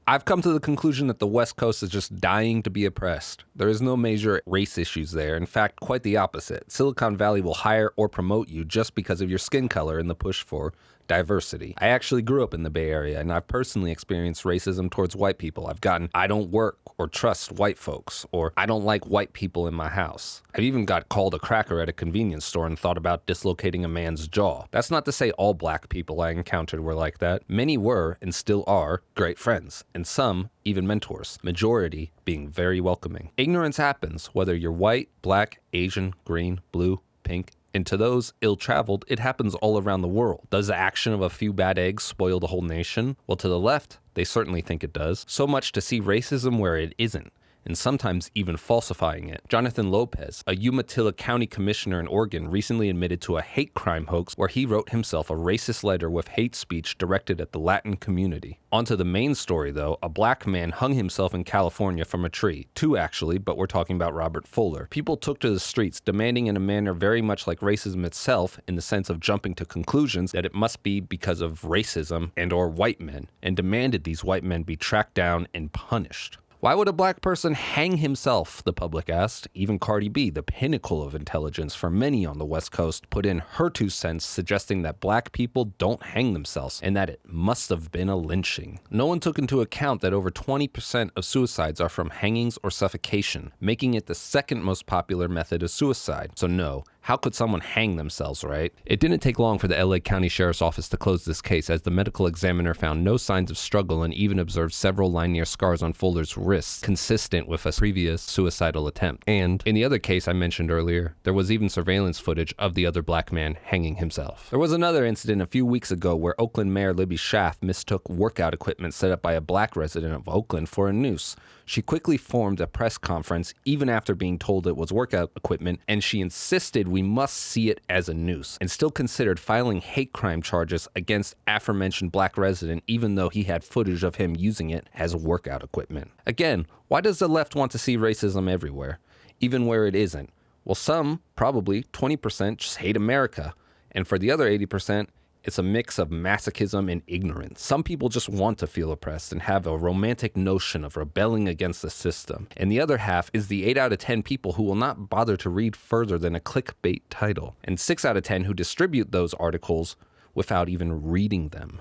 I've come to the conclusion that the West Coast is just dying to be oppressed. There is no major race issues there. In fact, quite the opposite. Silicon Valley will hire or promote you just because of your skin color in the push for diversity. I actually grew up in the Bay Area, and I've personally experienced racism towards white people. I've gotten, I don't work or trust white folks, or I don't like white people in my house. I've even got called a cracker at a convenience store and thought about dislocating a man's jaw. That's not to say all black people I encountered were like that. Many were, and still are, great friends, and some even mentors, majority being very welcoming. Ignorance happens, whether you're white, black, Asian, green, blue, pink, and to those ill-traveled, it happens all around the world. Does the action of a few bad eggs spoil the whole nation? Well, to the left, they certainly think it does. So much to see racism where it isn't, and sometimes even falsifying it. Jonathan Lopez, a Umatilla County commissioner in Oregon, recently admitted to a hate crime hoax where he wrote himself a racist letter with hate speech directed at the Latin community. Onto the main story, though, a black man hung himself in California from a tree. Two, actually, but we're talking about Robert Fuller. People took to the streets, demanding in a manner very much like racism itself, in the sense of jumping to conclusions that it must be because of racism and or white men, and demanded these white men be tracked down and punished. Why would a black person hang himself, the public asked. Even Cardi B, the pinnacle of intelligence for many on the West Coast, put in her 2 cents suggesting that black people don't hang themselves and that it must have been a lynching. No one took into account that over 20% of suicides are from hangings or suffocation, making it the second most popular method of suicide. So no, how could someone hang themselves, right? It didn't take long for the LA County Sheriff's Office to close this case, as the medical examiner found no signs of struggle and even observed several linear scars on Fuller's wrists, consistent with a previous suicidal attempt. And in the other case I mentioned earlier, there was even surveillance footage of the other black man hanging himself. There was another incident a few weeks ago where Oakland Mayor Libby Schaaf mistook workout equipment set up by a black resident of Oakland for a noose. She quickly formed a press conference even after being told it was workout equipment, and she insisted we must see it as a noose, and still considered filing hate crime charges against aforementioned black resident even though he had footage of him using it as workout equipment. Again, why does the left want to see racism everywhere, even where it isn't? Well, some, probably 20%, just hate America, and for the other 80%, it's a mix of masochism and ignorance. Some people just want to feel oppressed and have a romantic notion of rebelling against the system. And the other half is the 8 out of 10 people who will not bother to read further than a clickbait title. And 6 out of 10 who distribute those articles without even reading them.